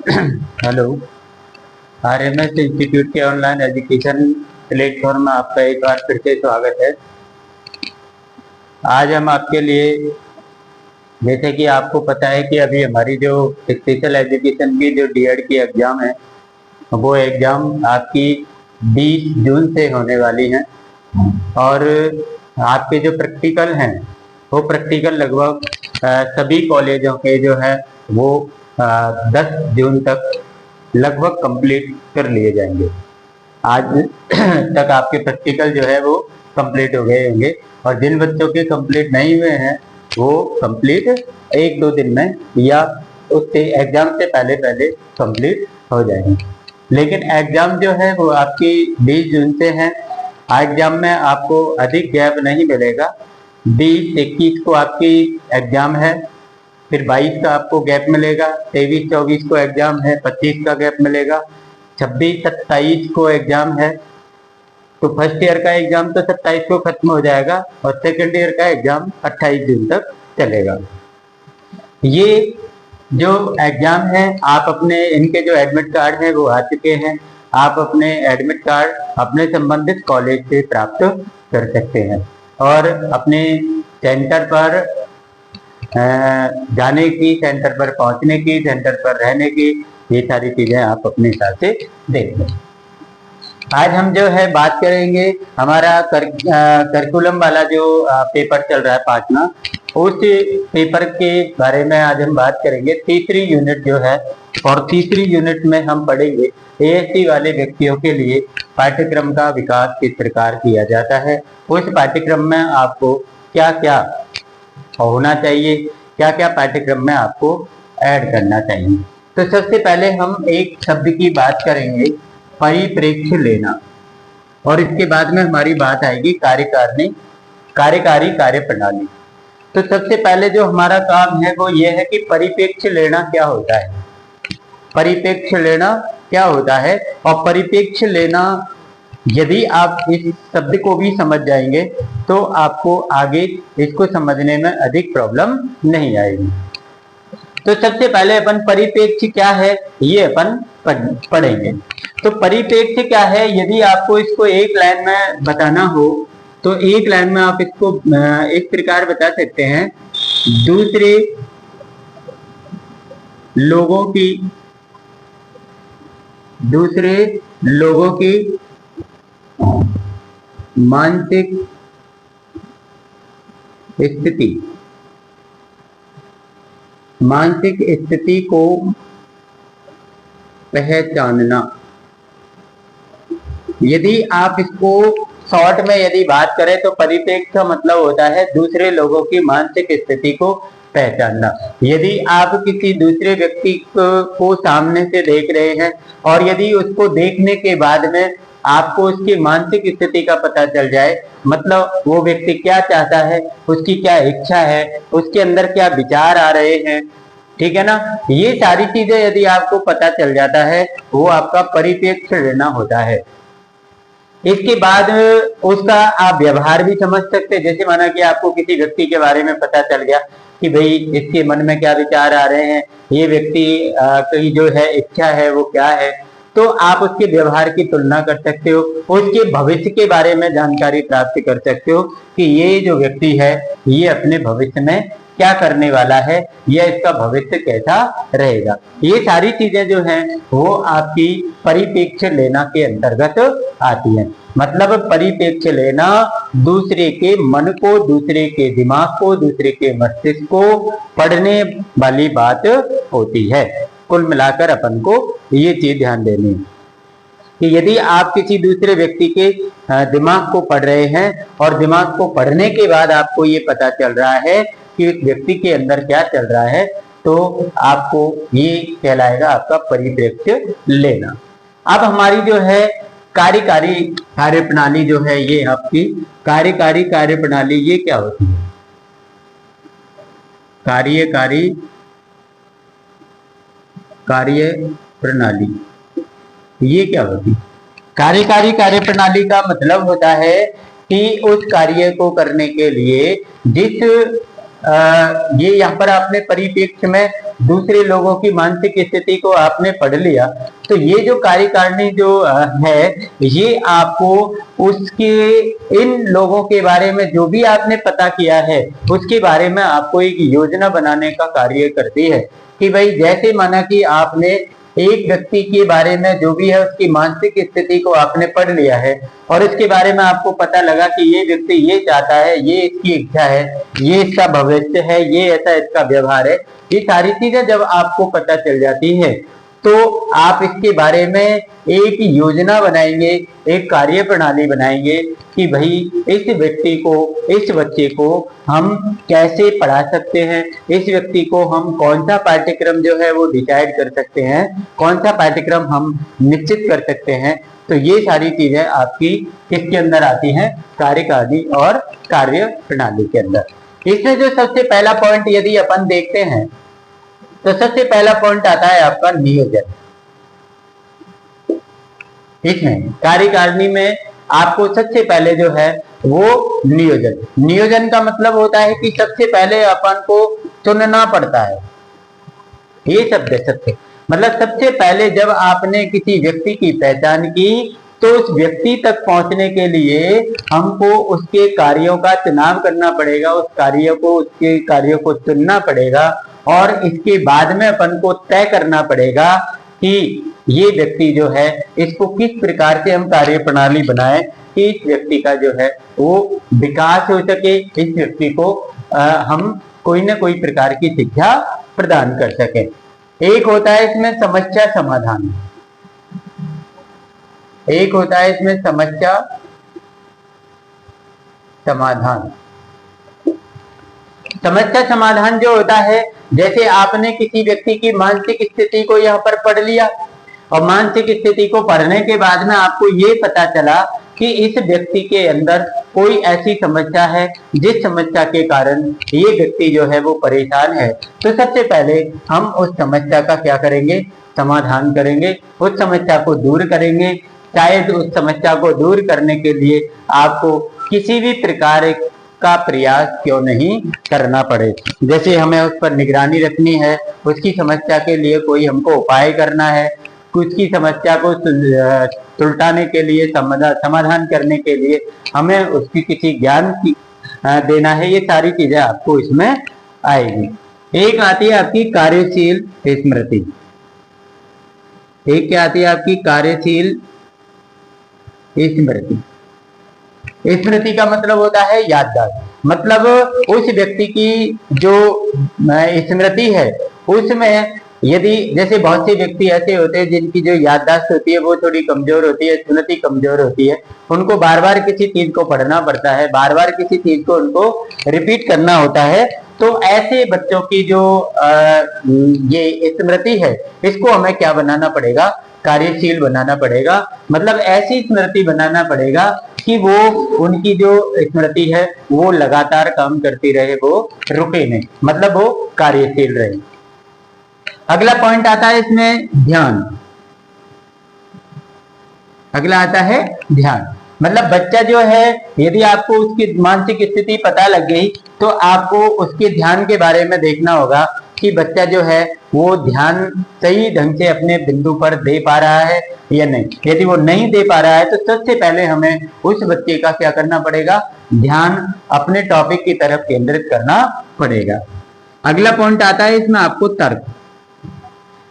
Hello. RMS institute के online education platform में आपका एक बार फिर से स्वागत है। आज हम आपके लिए, जैसे कि आपको पता है कि अभी हमारी जो स्पेशल एजुकेशन की जो डीएड की एग्ज़ाम है, वो एग्ज़ाम आपकी 20 जून से होने वाली है। और आपके जो प्रैक्टिकल हैं, वो प्रैक्टिकल लगभग सभी कॉलेजों के जो है वो 10 जून तक लगभग कंप्लीट कर लिए जाएंगे। आज तक आपके प्रैक्टिकल जो है वो कंप्लीट हो गए होंगे, और जिन बच्चों के कंप्लीट नहीं हुए हैं वो कंप्लीट 1-2 दिन में या उससे एग्जाम से पहले पहले कंप्लीट हो जाएंगे। लेकिन एग्जाम जो है वो आपकी 20 जून से है। एग्जाम में आपको अधिक गैप नहीं मिलेगा। 20-21 को आपकी एग्जाम है, फिर 22 का आपको गैप मिलेगा, 23-24 को एग्जाम है, 25 का गैप मिलेगा, 26-27 को एग्जाम है। तो फर्स्ट ईयर का एग्जाम तो 27 को खत्म हो जाएगा और सेकेंड ईयर का एग्जाम 28 जून तक चलेगा। ये जो एग्जाम है, आप अपने इनके जो एडमिट कार्ड है वो आ चुके हैं। आप अपने एडमिट कार्ड अपने संबंधित कॉलेज से प्राप्त कर सकते हैं और अपने सेंटर पर जाने की, सेंटर पर पहुंचने की, सेंटर पर रहने की, ये सारी चीजें आप अपने हिसाब से देख लें। आज हम जो है बात करेंगे हमारा करिकुलम वाला जो पेपर चल रहा है 5वां, उस पेपर के बारे में आज हम बात करेंगे। तीसरी यूनिट जो है, और तीसरी यूनिट में हम पढ़ेंगे एएससी वाले व्यक्तियों के लिए पाठ्यक्रम का विकास किस प्रकार किया जाता है। उस पाठ्यक्रम में आपको क्या क्या होना चाहिए, क्या क्या पाठ्यक्रम में आपको ऐड करना चाहिए। तो सबसे पहले हम एक शब्द की बात करेंगे, परिप्रेक्ष्य लेना, और इसके बाद में हमारी बात आएगी कार्यकारी कार्यप्रणाली। तो सबसे पहले जो हमारा काम है वो ये है कि परिप्रेक्ष्य लेना क्या होता है। परिप्रेक्ष्य लेना क्या होता है, और परिप्रेक्ष्य लेना यदि आप इस शब्द को भी समझ जाएंगे तो आपको आगे इसको समझने में अधिक प्रॉब्लम नहीं आएगी। तो सबसे पहले अपन परिप्रेक्ष्य क्या है ये अपन पढ़ेंगे। तो परिप्रेक्ष्य क्या है, यदि आपको इसको एक लाइन में बताना हो तो एक लाइन में आप इसको इस प्रकार बता सकते हैं, दूसरे लोगों की मानसिक स्थिति को पहचानना। यदि आप इसको शॉर्ट में यदि बात करें तो परिप्रेक्ष्य का मतलब होता है दूसरे लोगों की मानसिक स्थिति को पहचानना। यदि आप किसी दूसरे व्यक्ति को सामने से देख रहे हैं और यदि उसको देखने के बाद में आपको उसकी मानसिक स्थिति का पता चल जाए, मतलब वो व्यक्ति क्या चाहता है, उसकी क्या इच्छा है, उसके अंदर क्या विचार आ रहे हैं, ठीक है ना, ये सारी चीजें यदि आपको पता चल जाता है वो आपका परिप्रेक्ष्य लेना होता है। इसके बाद उसका आप व्यवहार भी समझ सकते हैं। जैसे माना कि आपको किसी व्यक्ति के बारे में पता चल गया कि भाई इसके मन में क्या विचार आ रहे हैं, ये व्यक्ति की जो है इच्छा है वो क्या है, तो आप उसके व्यवहार की तुलना कर सकते हो, उसके भविष्य के बारे में जानकारी प्राप्त कर सकते हो कि ये जो व्यक्ति है ये अपने भविष्य में क्या करने वाला है, या इसका भविष्य कैसा रहेगा। ये सारी चीजें जो हैं वो आपकी परिप्रेक्ष्य लेना के अंतर्गत आती हैं। मतलब परिप्रेक्ष्य लेना दूसरे के मन को, दूसरे के दिमाग को, दूसरे के मस्तिष्क को पढ़ने वाली बात होती है। कुल मिलाकर अपन को ये चीज ध्यान देनी है कि यदि आप किसी दूसरे व्यक्ति के दिमाग को पढ़ रहे हैं और दिमाग को पढ़ने के बाद आपको ये पता चल रहा है कि उस व्यक्ति के अंदर क्या चल रहा है, तो आपको ये कहलाएगा आपका परिप्रेक्ष्य लेना। अब हमारी जो है कार्यकारी कार्यप्रणाली जो है, ये आपकी कार्यकारी कार्यप्रणाली ये क्या होती है। कार्यकारी कार्यप्रणाली ये क्या होती है। कार्यकारी कार्यप्रणाली का मतलब होता है कि उस कार्य को करने के लिए जिस ये यहाँ पर आपने परिप्रेक्ष्य में दूसरे लोगों की मानसिक स्थिति को आपने पढ़ लिया, तो ये जो कार्यकारिणी जो है ये आपको उसके इन लोगों के बारे में जो भी आपने पता किया है उसके बारे में आपको एक योजना बनाने का कार्य करती है कि भाई जैसे माना कि आपने एक व्यक्ति के बारे में जो भी है उसकी मानसिक स्थिति को आपने पढ़ लिया है और इसके बारे में आपको पता लगा कि ये व्यक्ति ये चाहता है, ये इसकी इच्छा है, ये इसका भविष्य है, ये ऐसा इसका व्यवहार है, ये सारी चीजें जब आपको पता चल जाती है तो आप इसके बारे में एक योजना बनाएंगे, एक कार्य प्रणाली बनाएंगे कि भाई इस व्यक्ति को, इस बच्चे को हम कैसे पढ़ा सकते हैं, इस व्यक्ति को हम कौन सा पाठ्यक्रम जो है वो डिसाइड कर सकते हैं, कौन सा पाठ्यक्रम हम निश्चित कर सकते हैं। तो ये सारी चीजें आपकी किसके अंदर आती हैं, कार्यकारिणी और कार्य प्रणाली के अंदर। इसमें जो सबसे पहला पॉइंट यदि अपन देखते हैं तो सबसे पहला पॉइंट आता है आपका नियोजन। इसमें कार्यकारिणी में आपको सबसे पहले जो है वो नियोजन का मतलब होता है कि सबसे पहले अपन को चुनना पड़ता है। ये शब्द है सबसे, मतलब सबसे पहले जब आपने किसी व्यक्ति की पहचान की तो उस व्यक्ति तक पहुंचने के लिए हमको उसके कार्यों का चुनाव करना पड़ेगा, उसके कार्यों को चुनना पड़ेगा और इसके बाद में अपन को तय करना पड़ेगा कि ये व्यक्ति जो है इसको किस प्रकार से हम कार्य प्रणाली बनाएं कि इस व्यक्ति का जो है वो विकास हो सके, इस व्यक्ति को हम कोई ना कोई प्रकार की शिक्षा प्रदान कर सके। एक होता है इसमें समस्या समाधान, एक होता है इसमें समस्या समाधान। समस्या समाधान जो होता है, जैसे आपने किसी व्यक्ति की मानसिक स्थिति को यहाँ पर पढ़ लिया और मानसिक स्थिति को पढ़ने के बाद में आपको ये पता चला कि इस व्यक्ति के अंदर कोई ऐसी समस्या है जिस समस्या के कारण ये व्यक्ति जो है वो परेशान है, तो सबसे पहले हम उस समस्या का क्या करेंगे, समाधान करेंगे, उस समस्या को दूर करेंगे। शायद उस समस्या को दूर करने के लिए आपको किसी भी प्रकार का प्रयास क्यों नहीं करना पड़े, जैसे हमें उस पर निगरानी रखनी है, उसकी समस्या के लिए कोई हमको उपाय करना है, उसकी समस्या को सुलटाने के लिए, समाधान करने के लिए हमें उसकी किसी ज्ञान की देना है। ये सारी चीजें आपको इसमें आएगी। एक आती है आपकी कार्यशील स्मृति, एक क्या आती है आपकी कार्यशील स्मृति। स्मृति का मतलब होता है याददाश्त, मतलब उस व्यक्ति की जो स्मृति है उसमें यदि जैसे बहुत से व्यक्ति ऐसे होते हैं जिनकी जो याददाश्त होती है वो थोड़ी कमजोर होती है, स्मृति कमजोर होती है, उनको बार बार किसी चीज को पढ़ना पड़ता है, बार बार किसी चीज को उनको रिपीट करना होता है। तो ऐसे बच्चों की जो ये स्मृति है इसको हमें क्या बनाना पड़ेगा, कार्यशील बनाना पड़ेगा। मतलब ऐसी स्मृति बनाना पड़ेगा कि वो उनकी जो स्मृति है वो लगातार काम करती रहे, वो रुके नहीं, मतलब वो कार्यशील रहे। अगला पॉइंट आता है इसमें ध्यान। अगला आता है ध्यान, मतलब बच्चा जो है यदि आपको उसकी मानसिक स्थिति पता लग गई तो आपको उसके ध्यान के बारे में देखना होगा कि बच्चा जो है वो ध्यान सही ढंग से अपने बिंदु पर दे पा रहा है या नहीं। यदि वो नहीं दे पा रहा है तो सबसे पहले हमें उस बच्चे का क्या करना पड़ेगा, ध्यान अपने टॉपिक की तरफ केंद्रित करना पड़ेगा। अगला पॉइंट आता है इसमें आपको तर्क।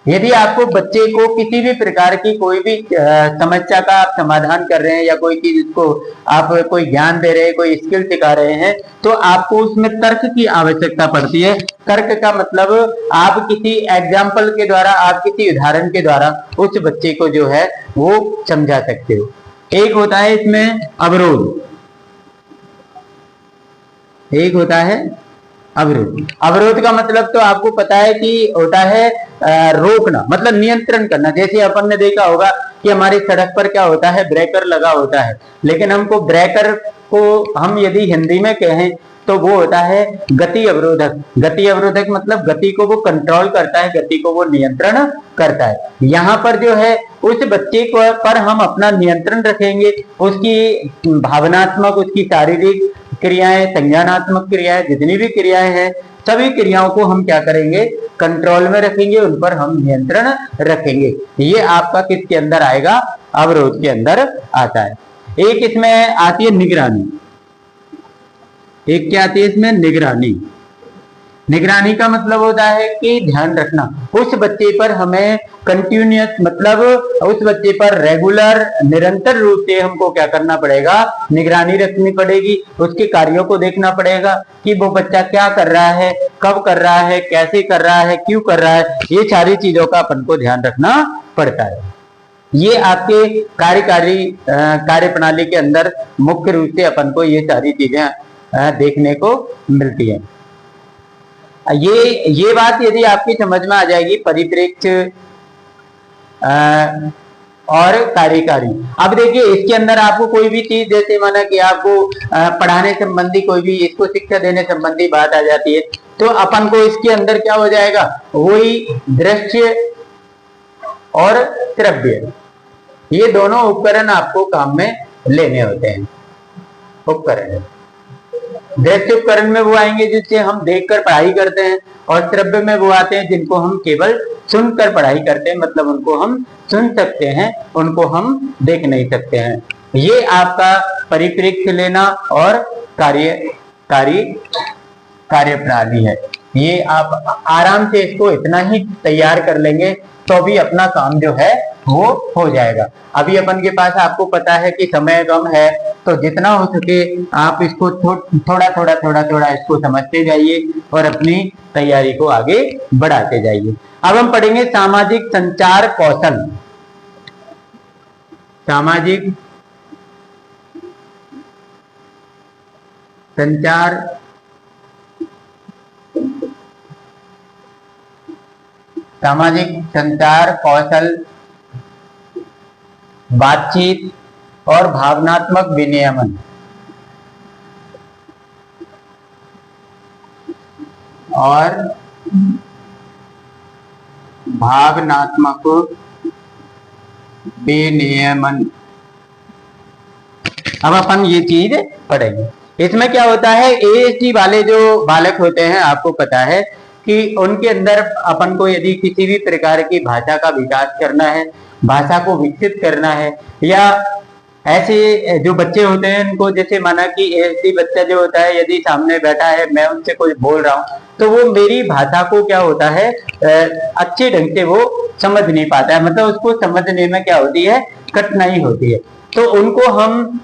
यदि आपको बच्चे को किसी भी प्रकार की कोई भी समस्या का आप समाधान कर रहे हैं या कोई चीज को आप कोई ज्ञान दे रहे हैं, कोई स्किल सिखा रहे हैं, तो आपको उसमें तर्क की आवश्यकता पड़ती है। तर्क का मतलब आप किसी एग्जाम्पल के द्वारा, आप किसी उदाहरण के द्वारा उस बच्चे को जो है वो समझा सकते हो। एक होता है इसमें अवरोध, एक होता है अवरोध। अवरोध का मतलब तो आपको पता है कि होता है रोकना, मतलब नियंत्रण करना। जैसे अपन ने देखा होगा कि हमारी सड़क पर क्या होता है, ब्रेकर लगा होता है, लेकिन हमको ब्रेकर को हम यदि हिंदी में कहें तो वो होता है गति अवरोधक। गति अवरोधक मतलब गति को वो कंट्रोल करता है, गति को वो नियंत्रण करता है। यहाँ पर जो है उस बच्चे पर हम अपना नियंत्रण रखेंगे, उसकी भावनात्मक, उसकी शारीरिक क्रियाएं, संज्ञानात्मक क्रियाएं, जितनी भी क्रियाएं हैं, सभी क्रियाओं को हम क्या करेंगे, कंट्रोल में रखेंगे, उन पर हम नियंत्रण रखेंगे। ये आपका किसके अंदर आएगा, अवरोध के अंदर आता है। एक इसमें आती है निगरानी। एक क्या आती है इसमें, निगरानी। निगरानी का मतलब होता है कि ध्यान रखना, उस बच्चे पर हमें कंटिन्यूअस, मतलब उस बच्चे पर रेगुलर, निरंतर रूप से हमको क्या करना पड़ेगा, निगरानी रखनी पड़ेगी। उसके कार्यों को देखना पड़ेगा कि वो बच्चा क्या कर रहा है, कब कर रहा है, कैसे कर रहा है, क्यों कर रहा है, ये सारी चीजों का अपन को ध्यान रखना पड़ता है। ये आपके कार्यकारी कार्य प्रणाली के अंदर मुख्य रूप से अपन को ये सारी चीजें देखने को मिलती है। ये बात यदि आपकी समझ में आ जाएगी, परिप्रेक्ष्य और कार्यकारी। अब देखिए इसके अंदर आपको कोई भी चीज, जैसे माना कि आपको पढ़ाने संबंधी कोई भी, इसको शिक्षा देने संबंधी बात आ जाती है, तो अपन को इसके अंदर क्या हो जाएगा, वही दृश्य और श्रव्य, ये दोनों उपकरण आपको काम में लेने होते हैं। उपकरण, दृश्य उपकरण में वो आएंगे जिससे हम देखकर पढ़ाई करते हैं, और श्रव्य में वो आते हैं जिनको हम केवल सुनकर पढ़ाई करते हैं, मतलब उनको हम सुन सकते हैं, उनको हम देख नहीं सकते हैं। ये आपका परिप्रेक्ष्य लेना और कार्य प्रणाली है। ये आप आराम से इसको इतना ही तैयार कर लेंगे तो भी अपना काम जो है वो हो जाएगा। अभी अपन के पास, आपको पता है कि समय कम है, तो जितना हो सके आप इसको थोड़ा इसको समझते जाइए और अपनी तैयारी को आगे बढ़ाते जाइए। अब हम पढ़ेंगे सामाजिक संचार कौशल। सामाजिक संचार कौशल, बातचीत और भावनात्मक विनियमन। अब अपन ये चीज पढ़ेंगे। इसमें क्या होता है, एएसडी वाले जो बालक होते हैं, आपको पता है कि उनके अंदर अपन को यदि किसी भी प्रकार की भाषा का विकास करना है, भाषा को विकसित करना है, या ऐसे जो बच्चे होते हैं इनको, जैसे माना कि एएसडी बच्चा जो होता है, यदि सामने बैठा है, मैं उनसे कुछ बोल रहा हूँ, तो वो मेरी भाषा को क्या होता है, अच्छे ढंग से वो समझ नहीं पाता है, मतलब उसको समझने में क्या होती है, कठिनाई होती है। तो उनको हम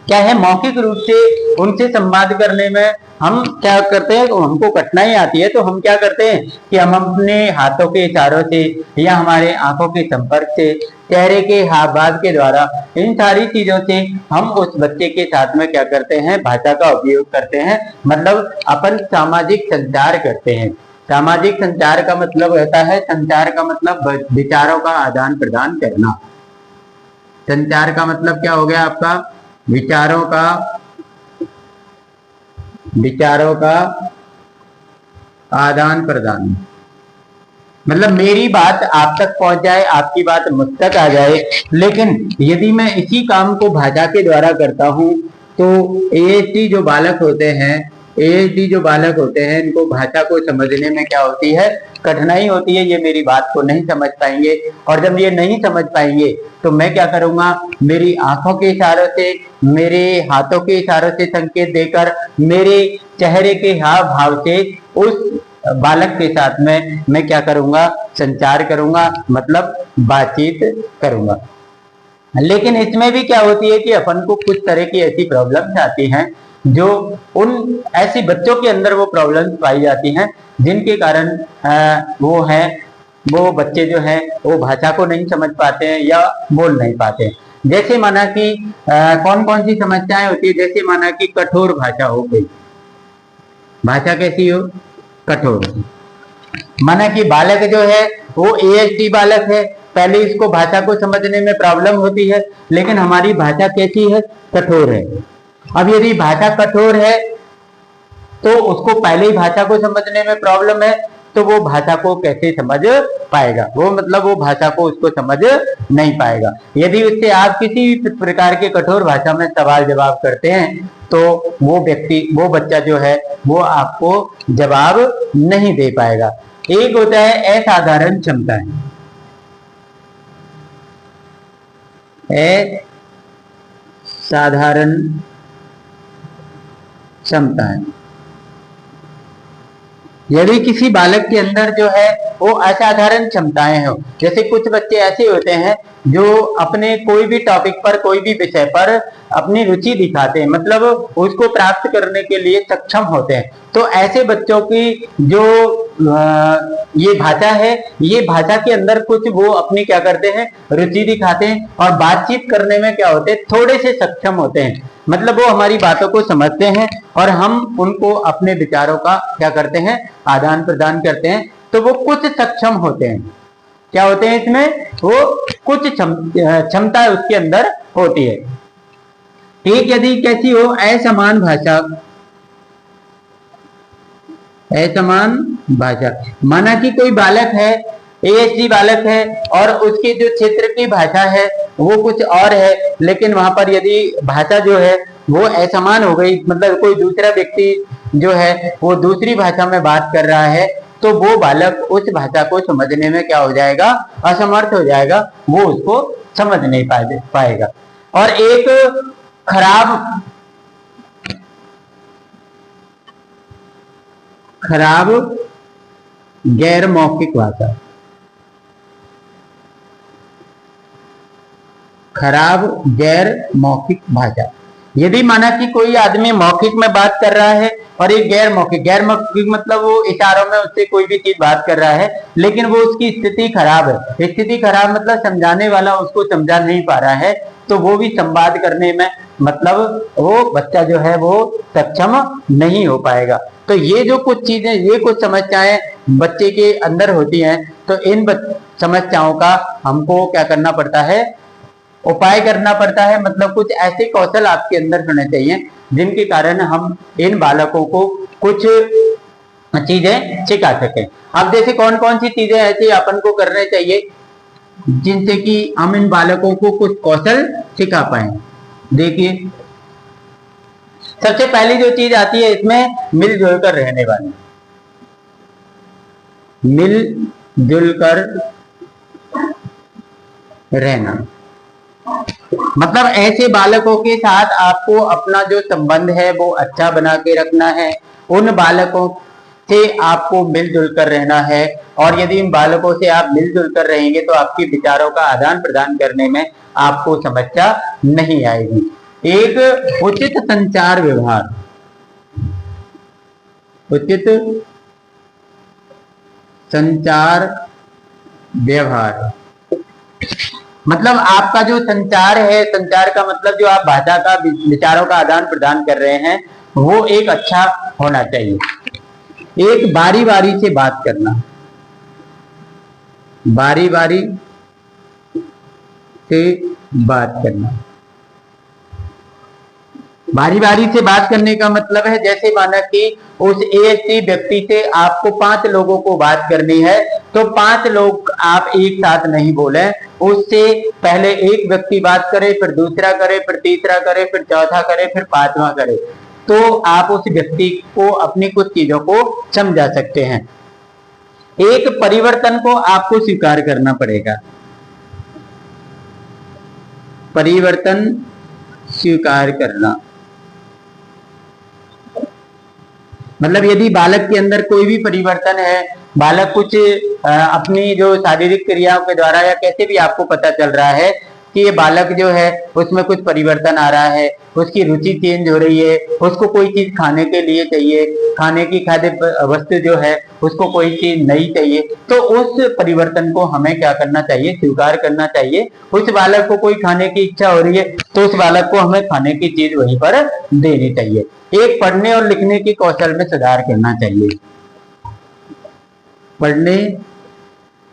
क्या है, मौखिक रूप से उनसे संवाद करने में हम क्या करते हैं, हमको कठिनाई आती है, तो हम क्या करते हैं कि हम अपने हाथों के इशारों से या हमारे आंखों के संपर्क से, चेहरे के हाव भाव के द्वारा, इन सारी चीजों से हम उस बच्चे के साथ में क्या करते हैं, भाषा का उपयोग करते हैं, मतलब अपन सामाजिक संचार करते हैं। सामाजिक संचार का मतलब होता है, संचार का मतलब विचारों का आदान प्रदान करना। संचार का मतलब क्या हो गया आपका, विचारों का आदान प्रदान, मतलब मेरी बात आप तक पहुंच जाए, आपकी बात मुझ तक आ जाए। लेकिन यदि मैं इसी काम को भाषा के द्वारा करता हूं, तो एएसडी जो बालक होते हैं, इनको भाषा को समझने में क्या होती है, कठिनाई होती है। ये मेरी बात को नहीं समझ पाएंगे, और जब ये नहीं समझ पाएंगे तो मैं क्या करूंगा, मेरी आंखों के इशारों से, मेरे हाथों के इशारों से संकेत देकर, मेरे चेहरे के हाव भाव से उस बालक के साथ में मैं क्या करूंगा, संचार करूंगा, मतलब बातचीत करूंगा। लेकिन इसमें भी क्या होती है कि अपन को कुछ तरह की ऐसी प्रॉब्लम्स आती हैं, जो उन ऐसी बच्चों के अंदर वो प्रॉब्लम्स पाई जाती हैं, जिनके कारण वो बच्चे जो हैं वो भाषा को नहीं समझ पाते हैं या बोल नहीं पाते हैं। जैसे माना कि कौन कौन सी समस्याएं होती है, जैसे माना कि कठोर भाषा हो गई। भाषा कैसी हो, कठोर। माना कि बालक जो है वो एएसडी बालक है, पहले इसको भाषा को समझने में प्रॉब्लम होती है, लेकिन हमारी भाषा कैसी है, कठोर है। अब यदि भाषा कठोर है तो उसको पहले ही भाषा को समझने में प्रॉब्लम है, तो वो भाषा को कैसे समझ पाएगा, वो भाषा को उसको समझ नहीं पाएगा। यदि उससे आप किसी प्रकार के कठोर भाषा में सवाल जवाब करते हैं, तो वो व्यक्ति, वो बच्चा जो है वो आपको जवाब नहीं दे पाएगा। एक होता है असाधारण क्षमताएं, असाधारण क्षमताएं। यदि किसी बालक के अंदर जो है वो असाधारण क्षमताएं हो, जैसे कुछ बच्चे ऐसे होते हैं जो अपने कोई भी टॉपिक पर, कोई भी विषय पर अपनी रुचि दिखाते हैं, मतलब उसको प्राप्त करने के लिए सक्षम होते हैं। तो ऐसे बच्चों की जो ये भाषा है, ये भाषा के अंदर कुछ वो अपनी क्या करते हैं, रुचि दिखाते हैं, और बातचीत करने में क्या होते हैं, थोड़े से सक्षम होते हैं। मतलब वो हमारी बातों को समझते हैं और हम उनको अपने विचारों का क्या करते हैं, आदान प्रदान करते हैं। तो वो कुछ सक्षम होते हैं। क्या होते हैं इसमें, वो कुछ क्षमता उसके अंदर होती है। एक यदि कैसी हो, असमान भाषा, असमान भाषा। माना कि कोई बालक है, एएससी बालक है, और उसके जो क्षेत्र की भाषा है वो कुछ और है, लेकिन वहां पर यदि भाषा जो है वो असमान हो गई, मतलब कोई दूसरा व्यक्ति जो है वो दूसरी भाषा में बात कर रहा है, तो वो बालक उस भाषा को समझने में क्या हो जाएगा, असमर्थ हो जाएगा, वो उसको समझ नहीं पाएगा। और एक खराब गैर मौखिक भाषा, खराब गैर मौखिक भाषा। यदि माना कि कोई आदमी मौखिक में बात कर रहा है और एक गैर मौखिक मतलब वो इशारों में उससे कोई भी चीज बात कर रहा है, लेकिन वो उसकी स्थिति खराब है। स्थिति खराब मतलब समझाने वाला उसको समझा नहीं पा रहा है, तो वो भी संवाद करने में, मतलब वो बच्चा जो है वो सक्षम नहीं हो पाएगा। तो ये जो कुछ चीजें, ये कुछ समस्याएं बच्चे के अंदर होती हैं, तो इन समस्याओं का हमको क्या करना पड़ता है, उपाय करना पड़ता है। मतलब कुछ ऐसे कौशल आपके अंदर होने चाहिए जिनके कारण हम इन बालकों को कुछ चीजें सिखा सकें। अब जैसे कौन कौन सी चीजें ऐसी अपन को करने चाहिए जिनसे कि हम इन बालकों को कुछ कौशल सिखा पाए। देखिए, सबसे पहली जो चीज आती है इसमें, मिलजुल कर रहने वाली, मिलजुल कर रहना। मतलब ऐसे बालकों के साथ आपको अपना जो संबंध है वो अच्छा बना के रखना है। उन बालकों से आपको मिलजुल कर रहना है, और यदि इन बालकों से आप मिलजुल कर रहेंगे तो आपके विचारों का आदान प्रदान करने में आपको समस्या नहीं आएगी। एक उचित संचार व्यवहार, उचित संचार व्यवहार मतलब आपका जो संचार है, संचार का मतलब जो आप भाषा का, विचारों का आदान प्रदान कर रहे हैं, वो एक अच्छा होना चाहिए। एक बारी बारी से बात करना, बारी बारी से बात करना। बारी बारी से बात करने का मतलब है, जैसे माना कि उस एएससी व्यक्ति से आपको 5 लोगों को बात करनी है, तो 5 लोग आप एक साथ नहीं बोले, उससे पहले एक व्यक्ति बात करे, फिर दूसरा करे, फिर तीसरा करे, फिर चौथा करे, फिर 5वां करे, तो आप उस व्यक्ति को अपनी कुछ चीजों को समझा सकते हैं। एक परिवर्तन को आपको स्वीकार करना पड़ेगा, परिवर्तन स्वीकार करना। मतलब यदि बालक के अंदर कोई भी परिवर्तन है, बालक कुछ अपनी जो शारीरिक क्रियाओं के द्वारा या कैसे भी आपको पता चल रहा है कि ये बालक जो है उसमें कुछ परिवर्तन आ रहा है, उसकी रुचि चेंज हो रही है, उसको कोई चीज खाने के लिए चाहिए, खाने की खाद्य वस्तु जो है उसको कोई चीज नहीं चाहिए, तो उस परिवर्तन को हमें क्या करना चाहिए, स्वीकार करना चाहिए। उस बालक को कोई खाने की इच्छा हो रही है तो उस बालक को हमें खाने की चीज वहीं पर देनी चाहिए। एक पढ़ने और लिखने की कौशल में सुधार करना चाहिए, पढ़ने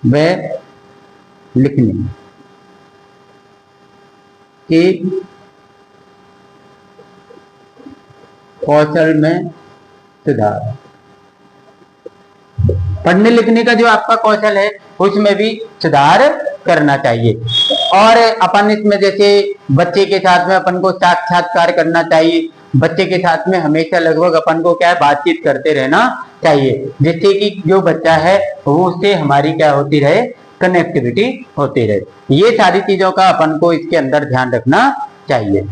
व लिखने के कौशल में सुधार। पढ़ने लिखने का जो आपका कौशल है उसमें भी सुधार करना चाहिए। और अपन इसमें जैसे बच्चे के साथ में अपन को साक्षात्कार करना चाहिए, बच्चे के साथ में हमेशा लगभग अपन को क्या है, बातचीत करते रहना चाहिए, जिससे कि जो बच्चा है वो उससे हमारी क्या होती रहे, कनेक्टिविटी होती रहे। ये सारी चीजों का अपन को इसके अंदर ध्यान रखना चाहिए।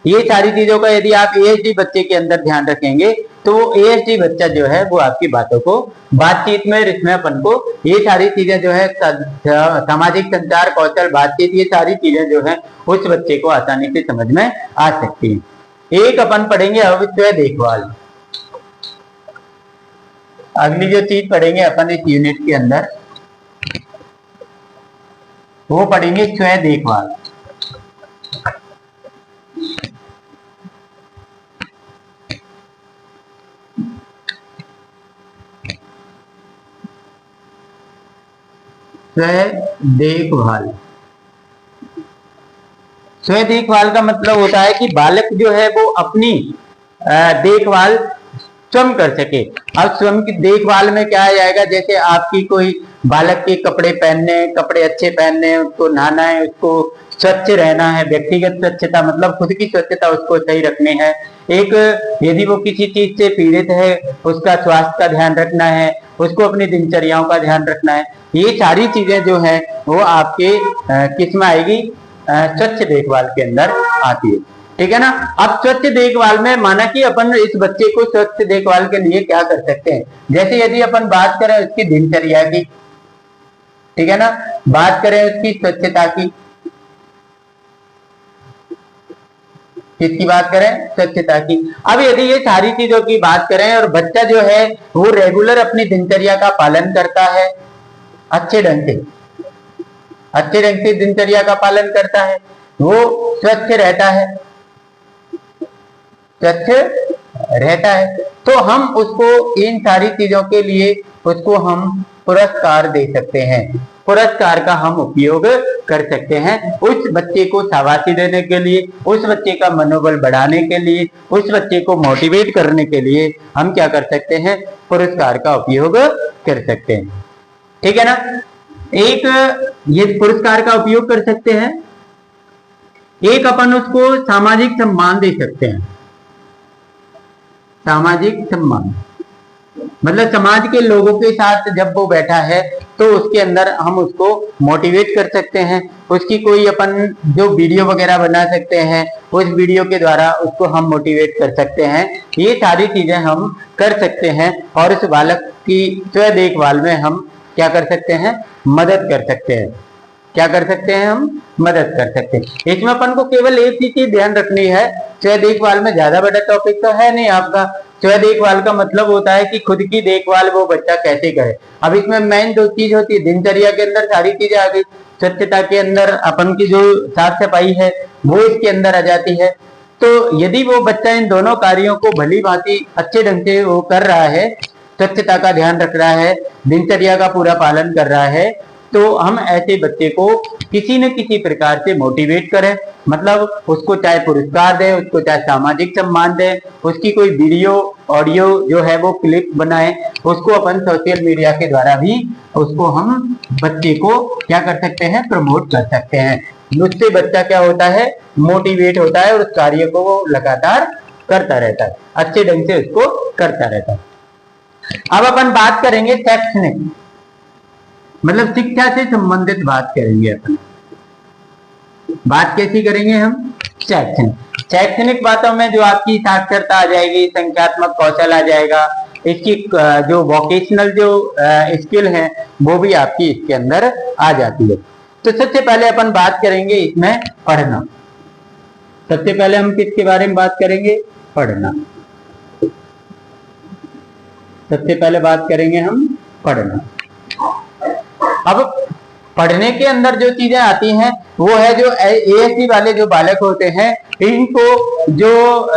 ये सारी चीजों का यदि आप ASD बच्चे के अंदर ध्यान रखेंगे तो वो ASD बच्चा जो है वो आपकी बातों को, बातचीत में इसमें अपन को ये सारी चीजें जो है, सामाजिक संचार कौशल, बातचीत, ये सारी चीजें जो है उस बच्चे को आसानी से समझ में आ सकती है। एक अपन पढ़ेंगे अब स्व देखभाल। अगली जो चीज पढ़ेंगे अपन इस यूनिट के अंदर वो पढ़ेंगे स्व देखभाल। स्व देखभाल, स्व देखभाल का मतलब होता है कि बालक जो है वो अपनी देखभाल स्वयं कर सके। अब स्वयं की देखभाल में क्या आ जाएगा, जैसे आपकी कोई बालक के कपड़े पहनने, कपड़े अच्छे पहनने, उसको नहाना है, उसको स्वच्छ रहना है, व्यक्तिगत स्वच्छता मतलब खुद की स्वच्छता उसको सही रखनी है। एक यदि वो किसी चीज से पीड़ित है उसका स्वास्थ्य का ध्यान रखना है, उसको अपनी दिनचर्याओं का ध्यान रखना है। ये सारी चीजें जो है वो आपके किस में आएगी, स्वच्छ देखभाल के अंदर आती है, ठीक है ना। अब स्वच्छ देखभाल में माना कि अपन इस बच्चे को स्वच्छ देखभाल के लिए क्या कर सकते हैं, जैसे यदि अपन बात करें उसकी दिनचर्या की, ठीक है ना, बात करें उसकी स्वच्छता की, किसकी बात करें, स्वच्छता की। अब यदि ये सारी चीजों की बात करें और बच्चा जो है वो रेगुलर अपनी दिनचर्या का पालन करता है, अच्छे ढंग से दिनचर्या का पालन करता है, वो स्वच्छ रहता है, तो हम उसको इन सारी चीजों के लिए उसको हम पुरस्कार दे सकते हैं, पुरस्कार का हम उपयोग कर सकते हैं। उस बच्चे को शाबाशी देने के लिए, उस बच्चे का मनोबल बढ़ाने के लिए, उस बच्चे को मोटिवेट करने के लिए हम क्या कर सकते हैं, पुरस्कार का उपयोग कर सकते हैं, ठीक है ना। एक ये पुरस्कार का उपयोग कर सकते हैं, एक अपन उसको सामाजिक सम्मान दे सकते हैं। सामाजिक सम्मान मतलब समाज के लोगों के साथ जब वो बैठा है तो उसके अंदर हम उसको मोटिवेट कर सकते हैं, उसकी कोई अपन जो वीडियो वगैरह बना सकते हैं, उस वीडियो के द्वारा उसको हम मोटिवेट कर सकते हैं। ये सारी चीजें हम कर सकते हैं और उस बालक की स्व देखभाल में हम क्या कर सकते हैं, मदद कर सकते हैं। क्या कर सकते हैं, हम मदद कर सकते हैं। इसमें अपन को केवल एक चीज ध्यान रखनी है, स्व देखभाल में ज्यादा बड़ा टॉपिक तो है नहीं आपका। स्व देखभाल का मतलब होता है कि खुद की देखभाल वो बच्चा कैसे करे। अब इसमें मेन दो चीज होती है, दिनचर्या के अंदर सारी चीजें आ गई, स्वच्छता के अंदर अपन की जो साफ सफाई है वो इसके अंदर आ जाती है। तो यदि वो बच्चा इन दोनों कार्यों को भली भांति अच्छे ढंग से वो कर रहा है, स्वच्छता का ध्यान रख रहा है, दिनचर्या का पूरा पालन कर रहा है, तो हम ऐसे बच्चे को किसी न किसी प्रकार से मोटिवेट करें, मतलब उसको चाहे पुरस्कार दें, उसको चाहे सामाजिक सम्मान दें, उसकी कोई वीडियो ऑडियो जो है वो क्लिप बनाएं, उसको अपन सोशल मीडिया के द्वारा भी उसको हम बच्चे को क्या कर सकते हैं, प्रमोट कर सकते हैं। उससे बच्चा क्या होता है, मोटिवेट होता है और उस कार्य को वो लगातार करता रहता है, अच्छे ढंग से उसको करता रहता है। अब अपन बात करेंगे शैक्षणिक, मतलब शिक्षा से संबंधित बात करेंगे अपन। बात कैसी करेंगे हम, शैक्षणिक बातों में जो आपकी साक्षरता आ जाएगी, संख्यात्मक कौशल आ जाएगा, इसकी जो वोकेशनल जो स्किल है वो भी आपकी इसके अंदर आ जाती है। तो सबसे पहले अपन बात करेंगे इसमें पढ़ना। सबसे पहले हम किसके बारे में बात करेंगे, पढ़ना। सबसे पहले बात करेंगे हम पढ़ना। अब पढ़ने के अंदर जो चीजें आती हैं वो है जो ASD वाले जो बालक होते हैं, इनको जो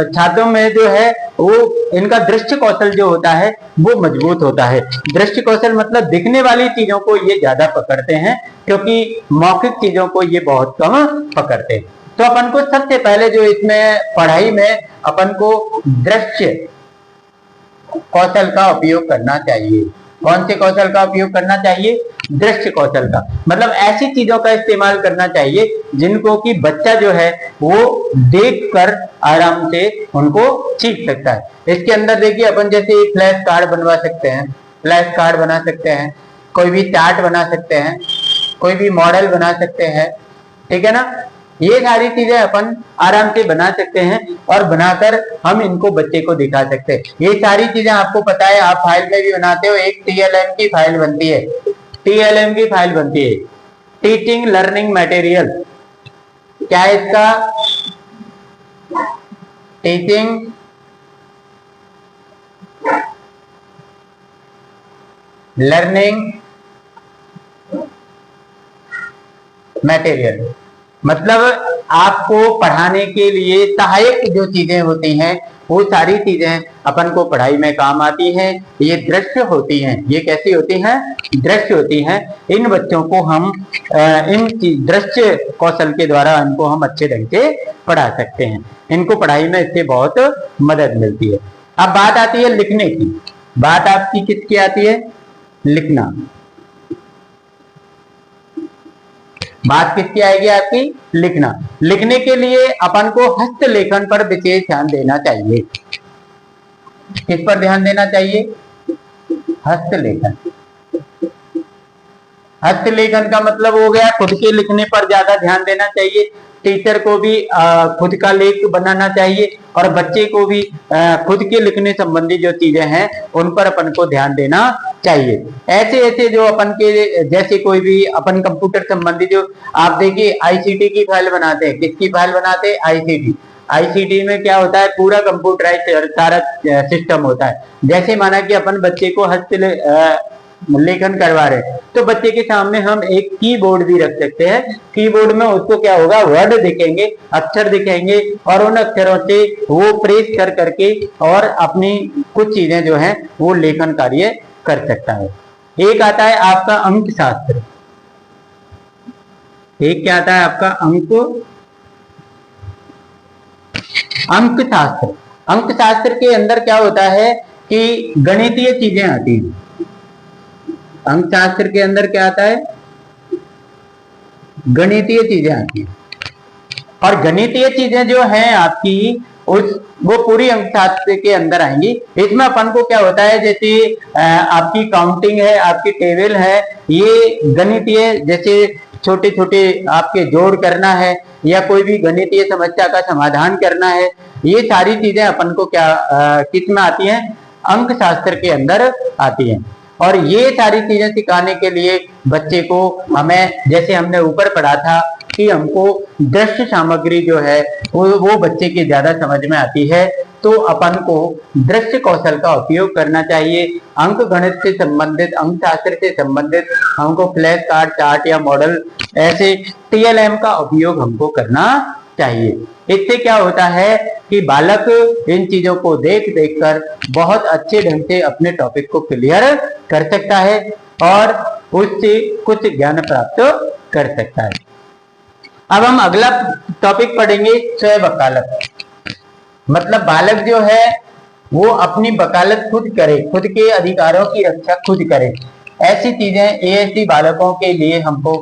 छात्रों में जो है वो इनका दृष्टि कौशल जो होता है वो मजबूत होता है। दृष्टि कौशल मतलब दिखने वाली चीजों को ये ज्यादा पकड़ते हैं, क्योंकि मौखिक चीजों को ये बहुत कम पकड़ते हैं। तो अपन को सबसे पहले जो इसमें पढ़ाई में अपन को दृश्य कौशल का उपयोग करना चाहिए। कौन से कौशल का उपयोग करना चाहिए? दृश्य कौशल का। मतलब ऐसी चीजों का इस्तेमाल करना चाहिए जिनको कि बच्चा जो है वो देखकर आराम से उनको सीख सकता है। इसके अंदर देखिए अपन जैसे फ्लैश कार्ड बनवा सकते हैं, फ्लैश कार्ड बना सकते हैं, कोई भी चार्ट बना सकते हैं, कोई भी मॉडल बना सकते हैं, ठीक है ना। ये सारी चीजें अपन आराम से बना सकते हैं और बनाकर हम इनको बच्चे को दिखा सकते हैं। ये सारी चीजें आपको पता है, आप फाइल में भी बनाते हो। एक TLM की फाइल बनती है, TLM की फाइल बनती है, टीचिंग लर्निंग मटेरियल। क्या है इसका? Teaching learning material. मतलब आपको पढ़ाने के लिए सहायक जो चीजें होती हैं वो सारी चीजें अपन को पढ़ाई में काम आती हैं। ये दृश्य होती हैं। ये कैसी होती हैं? दृश्य होती हैं। इन बच्चों को हम इन दृश्य कौशल के द्वारा इनको हम अच्छे ढंग से पढ़ा सकते हैं। इनको पढ़ाई में इससे बहुत मदद मिलती है। अब बात आती है लिखने की। बात आपकी किसकी आती है? लिखना। बात किसकी आएगी आपकी? लिखना। लिखने के लिए अपन को हस्तलेखन पर विशेष ध्यान देना चाहिए। किस पर ध्यान देना चाहिए? हस्तलेखन। हस्तलेखन का मतलब हो गया खुद के लिखने पर ज्यादा ध्यान देना चाहिए। टीचर को भी खुद का लेख बनाना चाहिए और बच्चे को भी खुद के लिखने संबंधी जो चीजें हैं उन पर अपन को ध्यान देना चाहिए। ऐसे ऐसे जो अपन के जैसे कोई भी अपन कंप्यूटर संबंधी जो आप देखिए ICT की फाइल बनाते हैं। किसकी फाइल बनाते हैं? ICT। ICT में क्या होता है? पूरा कंप्यूटराइज सारा सिस्टम होता है। जैसे माना कि अपन बच्चे को लेखन करवा रहे हैं तो बच्चे के सामने हम एक कीबोर्ड भी रख सकते हैं। कीबोर्ड में उसको क्या होगा? वर्ड दिखेंगे, अक्षर दिखेंगे और उन अक्षरों से वो प्रेस कर करके और अपनी कुछ चीजें जो हैं वो लेखन कार्य कर सकता है। एक आता है आपका अंक शास्त्र। एक क्या आता है आपका? अंक शास्त्र। अंक शास्त्र के अंदर क्या होता है कि गणितीय चीजें आती हैं। अंक शास्त्र के अंदर क्या आता है? गणितीय चीजें आती हैं। और गणितीय चीजें जो हैं आपकी वो पूरी अंक शास्त्र के अंदर आएंगी। इसमें अपन को क्या होता है? जैसे आपकी काउंटिंग है, आपकी टेबल है, ये गणितीय जैसे छोटे छोटे आपके जोड़ करना है या कोई भी गणितीय समस्या का समाधान करना है, ये सारी चीजें अपन को क्या किस में आती हैं? अंक शास्त्र के अंदर आती हैं। और ये सारी चीजें सिखाने के लिए बच्चे को हमें, जैसे हमने ऊपर पढ़ा था कि हमको दृश्य सामग्री जो है वो बच्चे की ज्यादा समझ में आती है, तो अपन को दृश्य कौशल का उपयोग करना चाहिए। अंक गणित से संबंधित, अंक शास्त्र से संबंधित हमको फ्लैश कार्ड, चार्ट या मॉडल ऐसे TLM का उपयोग हमको करना चाहिए। इससे क्या होता है कि बालक इन चीजों को देख देखकर बहुत अच्छे ढंग से अपने टॉपिक को क्लियर कर सकता है और उससे कुछ ज्ञान प्राप्त कर सकता है। अब हम अगला टॉपिक पढ़ेंगे, स्वयं वकालत। मतलब बालक जो है वो अपनी वकालत खुद करे, खुद के अधिकारों की रक्षा खुद करे। ऐसी चीजें ASD बालकों के लिए हमको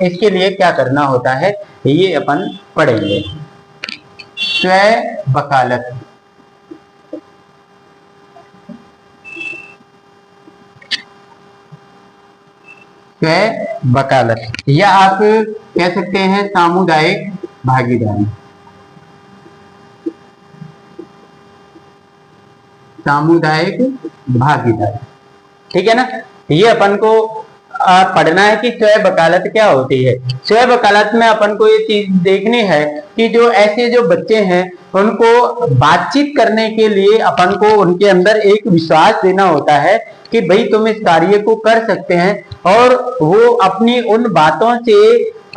इसके लिए क्या करना होता है ये अपन पढ़ेंगे। स्वयं वकालत। स्वयं वकालत या आप कह सकते हैं सामुदायिक भागीदारी। सामुदायिक भागीदारी, ठीक है ना। ये अपन को पढ़ना है कि स्वयं वकालत क्या होती है। स्वयं वकालत में अपन को ये चीज देखनी है कि जो ऐसे जो बच्चे हैं उनको बातचीत करने के लिए अपन को उनके अंदर एक विश्वास देना होता है कि भाई तुम इस कार्य को कर सकते हैं, और वो अपनी उन बातों से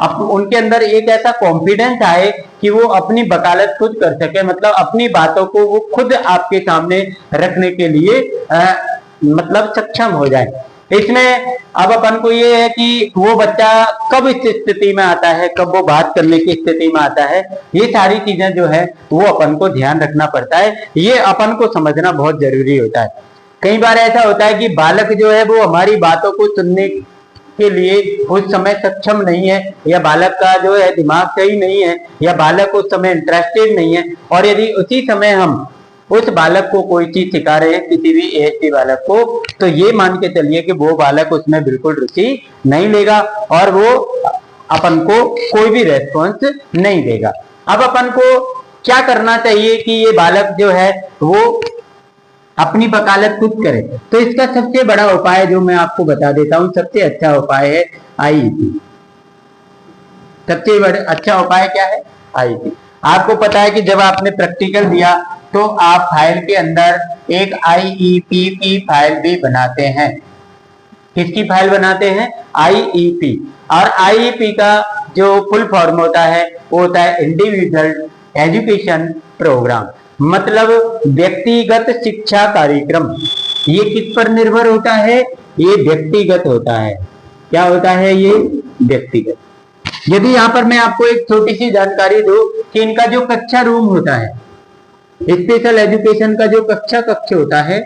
उनके अंदर एक ऐसा कॉन्फिडेंस आए कि वो अपनी वकालत खुद कर सके। मतलब अपनी बातों को वो खुद आपके सामने रखने के लिए मतलब सक्षम हो जाए। इसमें अब अपन को ये है कि वो बच्चा कब इस स्थिति में आता है, कब वो बात करने की स्थिति में आता है, ये सारी चीजें जो है वो अपन को ध्यान रखना पड़ता है। ये अपन को समझना बहुत जरूरी होता है। कई बार ऐसा होता है कि बालक जो है वो हमारी बातों को सुनने के लिए उस समय सक्षम नहीं है, या बालक का जो है दिमाग सही नहीं है, या बालक उस समय इंटरेस्टेड नहीं है, और यदि उसी समय हम उस बालक को कोई चीज सिखा रहे हैं, किसी भी एएसटी बालक को, तो ये मान के चलिए कि वो बालक उसमें बिल्कुल रुचि नहीं लेगा और वो अपन को कोई भी रेस्पॉन्स नहीं देगा। अब अपन को क्या करना चाहिए कि ये बालक जो है वो अपनी वकालत खुद करे? तो इसका सबसे बड़ा उपाय जो मैं आपको बता देता हूं, सबसे अच्छा उपाय है आईईपी। सबसे बड़ा अच्छा उपाय क्या है? आईईपी। आपको पता है कि जब आपने प्रैक्टिकल दिया तो आप फाइल के अंदर एक आईईपी की फाइल भी बनाते हैं। किसकी फाइल बनाते हैं? आईईपी। और आईईपी का जो फुल फॉर्म होता है वो होता है इंडिविजुअल एजुकेशन प्रोग्राम, मतलब व्यक्तिगत शिक्षा कार्यक्रम। ये किस पर निर्भर होता है? ये व्यक्तिगत होता है। क्या होता है? ये व्यक्तिगत। यदि यहाँ पर मैं आपको एक छोटी सी जानकारी दूं कि इनका जो कक्षा रूम होता है, स्पेशल एजुकेशन का जो कक्ष होता है,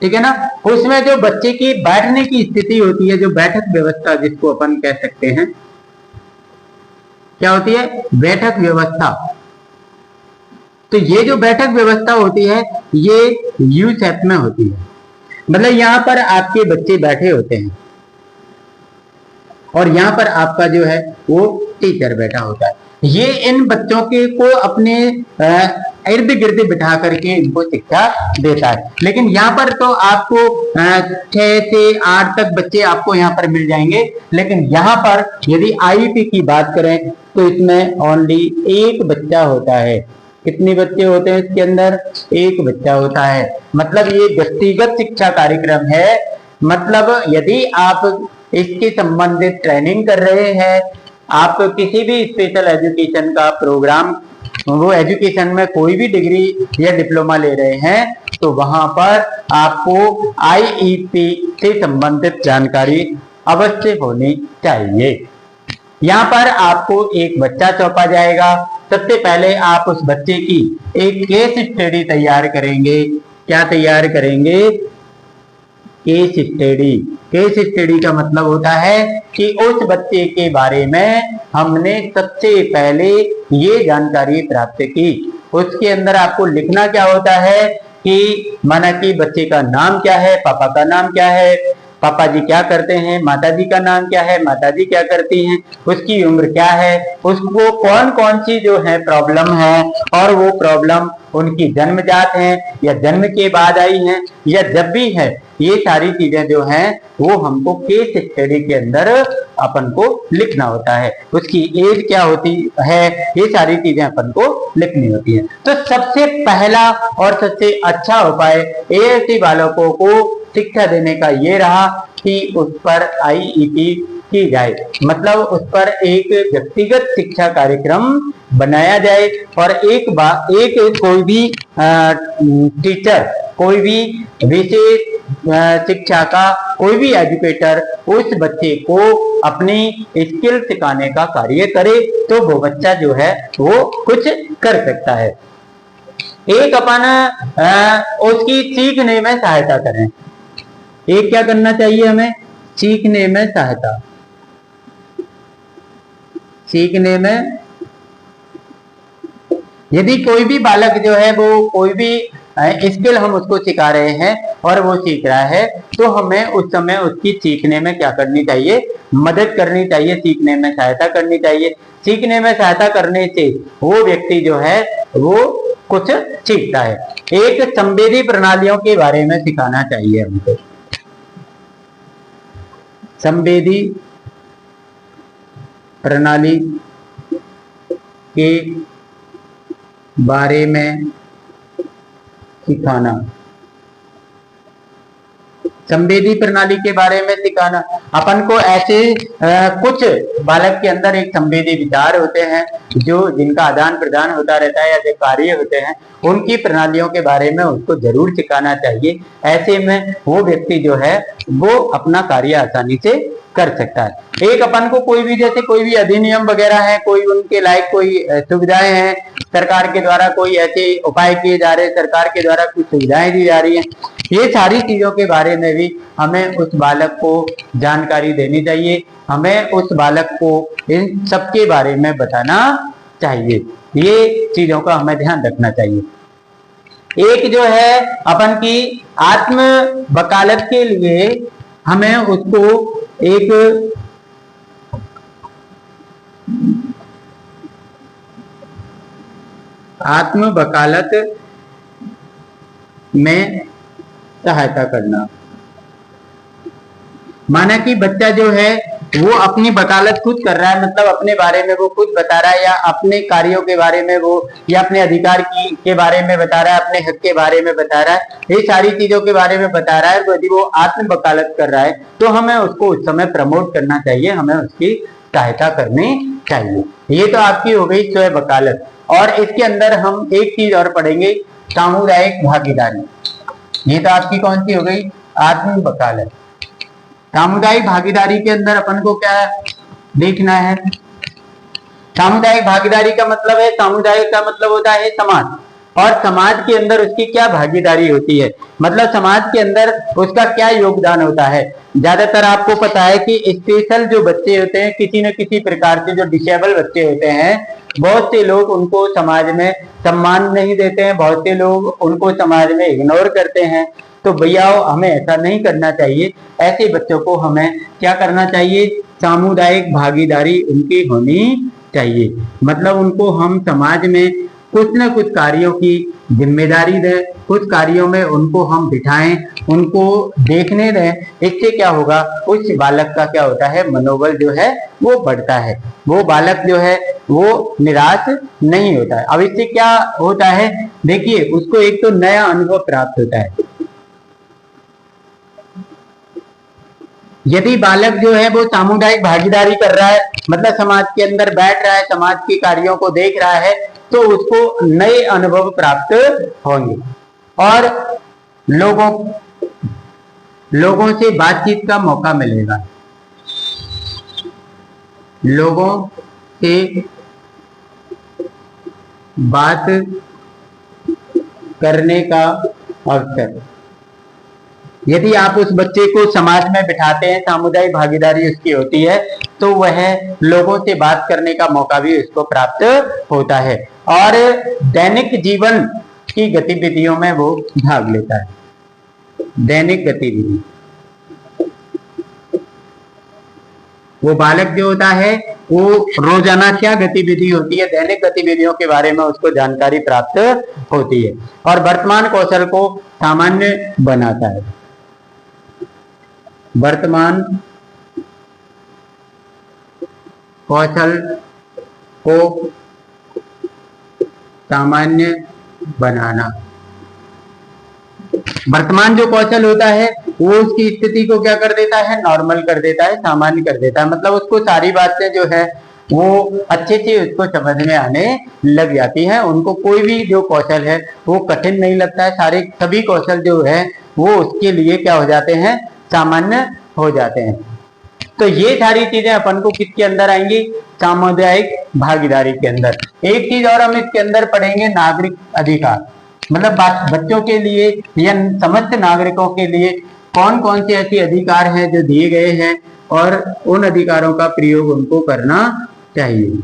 ठीक है ना, उसमें जो बच्चे की बैठने की स्थिति होती है, जो बैठक व्यवस्था जिसको अपन कह सकते हैं, क्या होती है? बैठक व्यवस्था। तो ये जो बैठक व्यवस्था होती है ये यू शेप में होती है, मतलब यहाँ पर आपके बच्चे बैठे होते हैं और यहाँ पर आपका जो है वो टीचर बैठा होता है। ये इन बच्चों के को अपने इर्द गिर्द बिठा करके इनको शिक्षा देता है। लेकिन यहाँ पर तो आपको 6 से 8 तक बच्चे आपको यहाँ पर मिल जाएंगे, लेकिन यहाँ पर यदि आईईपी की बात करें तो इसमें ओनली एक बच्चा होता है। कितने बच्चे होते हैं इसके अंदर? एक बच्चा होता है। मतलब ये व्यक्तिगत शिक्षा कार्यक्रम है। मतलब यदि आप इसके संबंधित ट्रेनिंग कर रहे हैं, आप किसी भी स्पेशल एजुकेशन का प्रोग्राम, वो एजुकेशन में कोई भी डिग्री या डिप्लोमा ले रहे हैं, तो वहां पर आपको आईईपी से संबंधित जानकारी अवश्य होनी चाहिए। यहाँ पर आपको एक बच्चा सौंपा जाएगा। सबसे पहले आप उस बच्चे की एक केस स्टडी तैयार करेंगे। क्या तैयार करेंगे? Case study. केस स्टडी का मतलब होता है कि उस बच्चे के बारे में हमने सबसे पहले ये जानकारी प्राप्त की। उसके अंदर आपको लिखना क्या होता है कि माना कि बच्चे का नाम क्या है, पापा का नाम क्या है, पापा जी क्या करते हैं, माता जी का नाम क्या है, माता जी क्या करती हैं, उसकी उम्र क्या है, उसको कौन कौन सी जो है प्रॉब्लम है, और वो प्रॉब्लम उनकी जन्मजात है या जन्म के बाद आई है या जब भी है, ये सारी चीजें जो हैं वो हमको केस स्टडी के अंदर अपन को लिखना होता है। उसकी एज क्या होती है, ये सारी चीजें अपन को लिखनी होती है। तो सबसे पहला और सबसे अच्छा उपाय एएसटी बालकों को शिक्षा देने का ये रहा कि उस पर आईईपी की जाए, मतलब उस पर एक व्यक्तिगत शिक्षा कार्यक्रम बनाया जाए और एक कोई भी टीचर, कोई भी विशेष शिक्षा का कोई भी एजुकेटर उस बच्चे को अपनी स्किल सिखाने का कार्य करे, तो वो बच्चा जो है वो कुछ कर सकता है। एक अपन उसकी सीखने में सहायता करें। एक क्या करना चाहिए हमें? सीखने में सहायता। सीखने में यदि कोई भी बालक जो है वो कोई भी स्किल हम उसको सिखा रहे हैं और वो सीख रहा है, तो हमें उस समय उसकी सीखने में क्या करनी चाहिए? मदद करनी चाहिए, सीखने में सहायता करनी चाहिए। सीखने में सहायता करने से वो व्यक्ति जो है वो कुछ सीखता है। एक संवेदी प्रणालियों के बारे में सिखाना चाहिए हमको। संवेदी प्रणाली के बारे में सिखाना। संवेदी प्रणाली के बारे में सिखाना। अपन को ऐसे कुछ बालक के अंदर एक संवेदी विचार होते हैं जो जिनका आदान प्रदान होता रहता है या जो कार्य होते हैं, उनकी प्रणालियों के बारे में उसको जरूर सिखाना चाहिए। ऐसे में वो व्यक्ति जो है वो अपना कार्य आसानी से कर सकता है। एक अपन को कोई भी जैसे कोई भी अधिनियम वगैरह है, कोई उनके लायक कोई सुविधाएं हैं, सरकार के द्वारा कोई ऐसे उपाय किए जा रहे हैं, सरकार के द्वारा कुछ सुविधाएं दी जा रही हैं, ये सारी चीजों के बारे में भी हमें उस बालक को जानकारी देनी चाहिए, हमें उस बालक को इन सब के बारे में बताना चाहिए। ये चीजों का हमें ध्यान रखना चाहिए। एक जो है अपन की आत्म वकालत के लिए हमें उसको एक आत्म वकालत में सहायता करना। माना कि बच्चा जो है वो अपनी वकालत खुद कर रहा है, मतलब अपने बारे में वो खुद बता रहा है, या अपने कार्यों के बारे में वो, या अपने अधिकार के बारे में बता रहा है, अपने हक के बारे में बता रहा है, ये सारी चीजों के बारे में बता रहा है। यदि वो आत्म वकालत कर रहा है तो हमें उसको उस समय प्रमोट करना चाहिए, हमें उसकी सहायता करनी चाहिए। ये तो आपकी हो गई स्वयं वकालत। और इसके अंदर हम एक चीज और पढ़ेंगे, सामुदायिक भागीदारी। ये तो आपकी कौन सी हो गई, आत्म वकालत। सामुदायिक भागीदारी के अंदर अपन को क्या देखना है, सामुदायिक भागीदारी का मतलब है, सामुदायिक का मतलब होता है समाज, और समाज के अंदर उसकी क्या भागीदारी होती है, मतलब समाज के अंदर उसका क्या योगदान होता है। ज्यादातर आपको पता है कि स्पेशल जो बच्चे होते हैं, किसी न किसी प्रकार से जो डिसेबल बच्चे होते हैं, बहुत से लोग उनको समाज में सम्मान नहीं देते हैं, बहुत से लोग उनको समाज में इग्नोर करते हैं। तो भैया हमें ऐसा नहीं करना चाहिए। ऐसे बच्चों को हमें क्या करना चाहिए, सामुदायिक भागीदारी उनकी होनी चाहिए, मतलब उनको हम समाज में कुछ न कुछ कार्यों की जिम्मेदारी दें, कुछ कार्यों में उनको हम बिठाएं, उनको देखने दें। इससे क्या होगा, उस बालक का क्या होता है, मनोबल जो है वो बढ़ता है, वो बालक जो है वो निराश नहीं होता है। अब इससे क्या होता है, देखिए उसको एक तो नया अनुभव प्राप्त होता है। यदि बालक जो है वो सामुदायिक भागीदारी कर रहा है, मतलब समाज के अंदर बैठ रहा है, समाज के कार्यों को देख रहा है, तो उसको नए अनुभव प्राप्त होंगे और लोगों से बातचीत का मौका मिलेगा, लोगों से बात करने का अवसर। यदि आप उस बच्चे को समाज में बिठाते हैं, सामुदायिक भागीदारी उसकी होती है, तो वह लोगों से बात करने का मौका भी उसको प्राप्त होता है और दैनिक जीवन की गतिविधियों में वो भाग लेता है। दैनिक गतिविधि, वो बालक जो होता है वो रोजाना क्या गतिविधि होती है, दैनिक गतिविधियों के बारे में उसको जानकारी प्राप्त होती है और वर्तमान कौशल को सामान्य बनाता है। वर्तमान कौशल को सामान्य बनाना। वर्तमान जो कौशल होता है वो उसकी स्थिति को क्या कर देता है, नॉर्मल कर देता है, सामान्य कर देता है, मतलब उसको सारी बातें जो है वो अच्छे से उसको समझ में आने लग जाती है। उनको कोई भी जो कौशल है वो कठिन नहीं लगता है, सभी कौशल जो है वो उसके लिए क्या हो जाते हैं, सामान्य हो जाते हैं। तो ये सारी चीजें अपन को किसके अंदर आएंगी, सामुदायिक भागीदारी के अंदर। एक चीज और हम इसके अंदर पढ़ेंगे, नागरिक अधिकार, मतलब बच्चों के लिए या समस्त नागरिकों के लिए कौन कौन से ऐसे अधिकार हैं जो दिए गए हैं और उन अधिकारों का प्रयोग उनको करना चाहिए।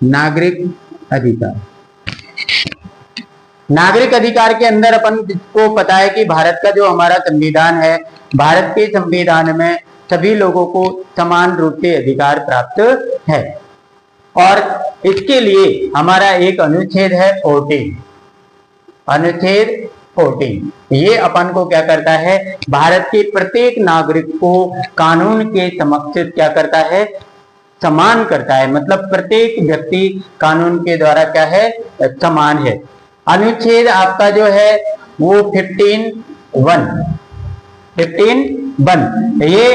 नागरिक अधिकार, नागरिक अधिकार के अंदर अपन को पता है कि भारत का जो हमारा संविधान है, भारत के संविधान में सभी लोगों को समान रूप से अधिकार प्राप्त है और इसके लिए हमारा एक अनुच्छेद है 14, अनुच्छेद 14। ये अपन को क्या करता है, भारत के प्रत्येक नागरिक को कानून के समक्ष क्या करता है, समान करता है, मतलब प्रत्येक व्यक्ति कानून के द्वारा क्या है, समान है। अनुच्छेद आपका जो है वो 15(1) ये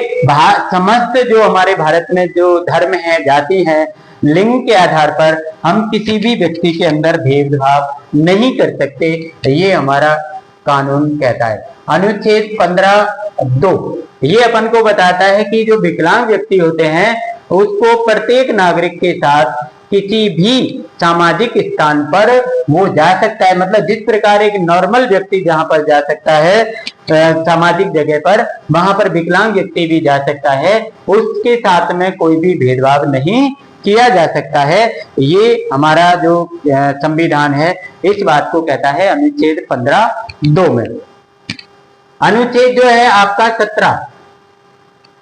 समस्त जो हमारे भारत में जो धर्म है, जाति है, लिंग के आधार पर हम किसी भी व्यक्ति के अंदर भेदभाव नहीं कर सकते, ये हमारा कानून कहता है। अनुच्छेद 15(2) ये अपन को बताता है कि जो विकलांग व्यक्ति होते हैं उसको प्रत्येक नागरिक के साथ किसी भी सामाजिक स्थान पर वो जा सकता है। मतलब जिस प्रकार एक नॉर्मल व्यक्ति जहां पर जा सकता है सामाजिक जगह पर, वहां पर विकलांग व्यक्ति भी जा सकता है। उसके साथ में कोई भी भेदभाव नहीं किया जा सकता है। ये हमारा जो संविधान है इस बात को कहता है अनुच्छेद 15(2) में। अनुच्छेद जो है आपका 17,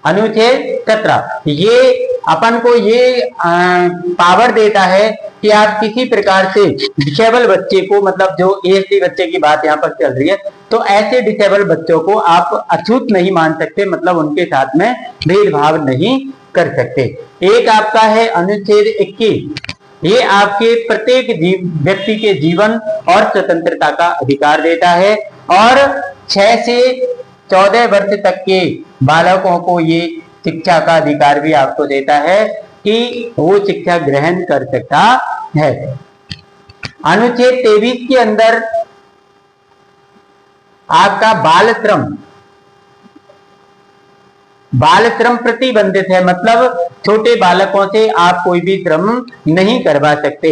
अनुच्छेद 17 ये अपन को ये पावर देता है कि आप किसी प्रकार से डिसेबल बच्चे को, मतलब जो एएसडी बच्चे की बात यहाँ पर चल रही है, तो ऐसे डिसेबल बच्चों को आप अछूत नहीं मान सकते, मतलब उनके साथ में भेदभाव नहीं कर सकते। एक आपका है अनुच्छेद 21, ये आपके प्रत्येक व्यक्ति के जीवन और स्वतंत्रता का अधिकार देता है, और 6 से 14 वर्ष तक के बालकों को ये शिक्षा का अधिकार भी आपको देता है कि वो शिक्षा ग्रहण कर सकता है। अनुच्छेद 23 के अंदर आपका बाल श्रम प्रतिबंधित है, मतलब छोटे बालकों से आप कोई भी श्रम नहीं करवा सकते।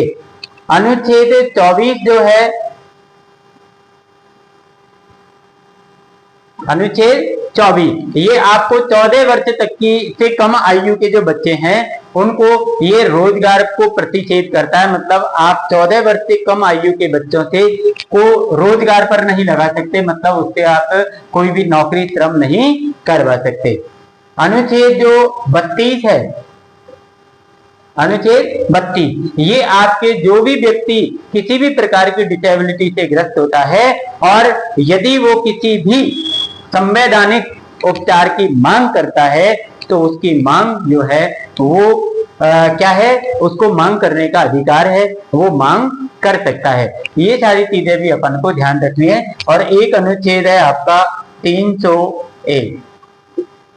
अनुच्छेद 24 जो है, अनुच्छेद 24 ये आपको 14 वर्ष तक की से कम आयु के जो बच्चे हैं उनको ये रोजगार को प्रतिषेध करता है। मतलब आप 14 वर्ष से कम आयु के बच्चों से को रोजगार पर नहीं लगा सकते, मतलब उससे आप कोई भी नौकरी श्रम नहीं करवा सकते। अनुच्छेद जो 32 है, अनुच्छेद 32 ये आपके जो भी व्यक्ति किसी भी प्रकार की डिसेबिलिटी से ग्रस्त होता है और यदि वो किसी भी संवैधानिक उपचार की मांग करता है तो उसकी मांग जो है वो क्या है, उसको मांग करने का अधिकार है, वो मांग कर सकता है। ये सारी चीजें भी अपन को ध्यान रखनी है। और एक अनुच्छेद है आपका 300A,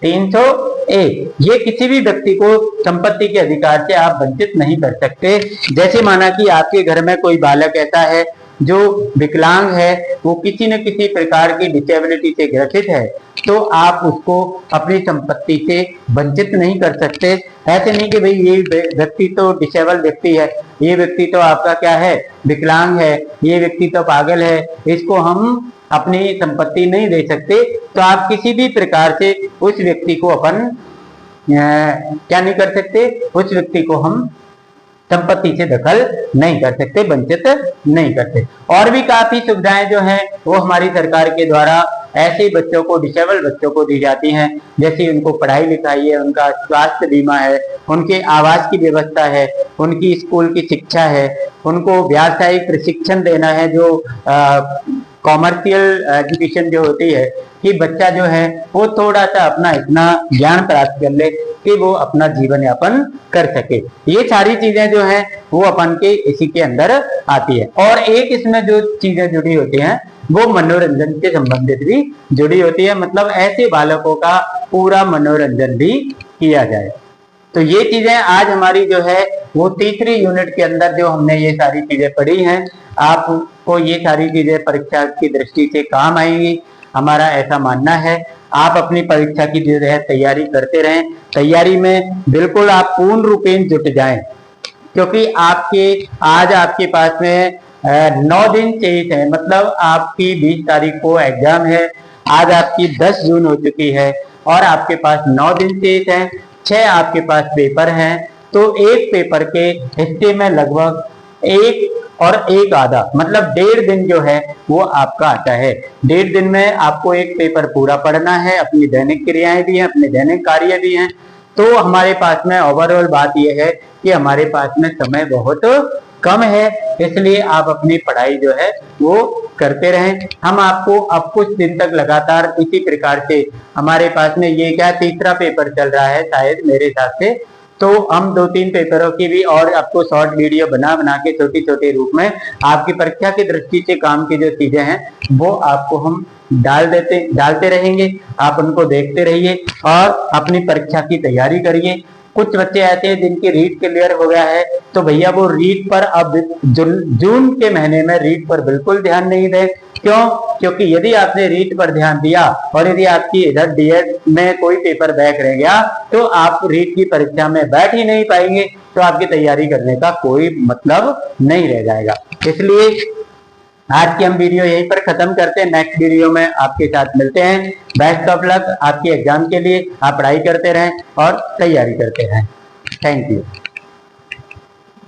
300A ये किसी भी व्यक्ति को संपत्ति के अधिकार से आप वंचित नहीं कर सकते। जैसे माना कि आपके घर में कोई बालक ऐसा है जो विकलांग है, वो किसी न किसी प्रकार की डिसेबिलिटी से ग्रसित है, तो आप उसको अपनी संपत्ति से वंचित नहीं कर सकते। ऐसे नहीं कि भाई ये व्यक्ति तो डिसेबल व्यक्ति है, ये व्यक्ति तो आपका क्या है, विकलांग है, ये व्यक्ति तो पागल है, इसको हम अपनी संपत्ति नहीं दे सकते। तो आप किसी भी प्रकार से उस व्यक्ति को अपन क्या नहीं कर सकते, उस व्यक्ति को हम संपत्ति से दखल नहीं कर सकते, वंचित नहीं करते। और भी काफी सुविधाएं जो हैं वो हमारी सरकार के द्वारा ऐसे बच्चों को, डिसेबल बच्चों को दी जाती हैं। जैसे उनको पढ़ाई लिखाई है, उनका स्वास्थ्य बीमा है, उनके आवास की व्यवस्था है, उनकी स्कूल की शिक्षा है, उनको व्यावसायिक प्रशिक्षण देना है, जो कॉमर्शियल एजुकेशन जो होती है कि बच्चा जो है वो थोड़ा सा अपना इतना ज्ञान प्राप्त कर ले कि वो अपना जीवन यापन कर सके। ये सारी चीजें जो हैं वो अपन के इसी के अंदर आती है। और एक इसमें जो चीजें जुड़ी होती हैं वो मनोरंजन के संबंधित भी जुड़ी होती है, मतलब ऐसे बालकों का पूरा मनोरंजन भी किया जाए। तो ये चीजें आज हमारी जो है वो तीसरी यूनिट के अंदर जो हमने ये सारी चीजें पढ़ी हैं, आपको ये सारी चीजें परीक्षा की दृष्टि से काम आएंगी, हमारा ऐसा मानना है। आप अपनी परीक्षा की जो है तैयारी करते रहें, तैयारी में बिल्कुल आप पूर्ण रूपेण जुट जाएं, क्योंकि आज आपके पास में 9 दिन शेष है। मतलब आपकी 20 तारीख को एग्जाम है, आज आपकी 10 जून हो चुकी है और आपके पास 9 दिन शेष है, 6 आपके पास पेपर हैं। तो एक पेपर के हिस्से में लगभग 1 और 1 आधा, मतलब 1.5 दिन जो है वो आपका आता है। 1.5 दिन में आपको एक पेपर पूरा पढ़ना है, अपनी दैनिक क्रियाएं भी हैं, अपने दैनिक कार्य भी हैं। तो हमारे पास में ओवरऑल बात यह है कि हमारे पास में समय बहुत कम है, इसलिए आप अपनी पढ़ाई जो है वो करते रहें। हम आपको अब कुछ दिन तक लगातार इसी प्रकार से, हमारे पास में ये क्या तीसरा पेपर चल रहा है शायद मेरे हिसाब से, तो हम 2-3 पेपरों की भी और आपको शॉर्ट वीडियो बना के छोटे रूप में आपकी परीक्षा की दृष्टि से काम की जो चीजें हैं वो आपको हम डालते रहेंगे। आप उनको देखते रहिए और अपनी परीक्षा की तैयारी करिए। कुछ बच्चे ऐसे हैं जिनकी रीट क्लियर हो गया है, तो भैया वो रीट पर अब जून के महीने में रीट पर बिल्कुल ध्यान नहीं दें। क्यों? क्योंकि यदि आपने रीट पर ध्यान दिया और यदि आपकी इधर डीएड में कोई पेपर बैक रह गया तो आप रीट की परीक्षा में बैठ ही नहीं पाएंगे, तो आपकी तैयारी करने का कोई मतलब नहीं रह जाएगा। इसलिए आज की हम वीडियो यहीं पर खत्म करते हैं। नेक्स्ट वीडियो में आपके साथ मिलते हैं। बेस्ट ऑफ लक आपके एग्जाम के लिए। आप पढ़ाई करते रहें और तैयारी करते रहें। Thank you.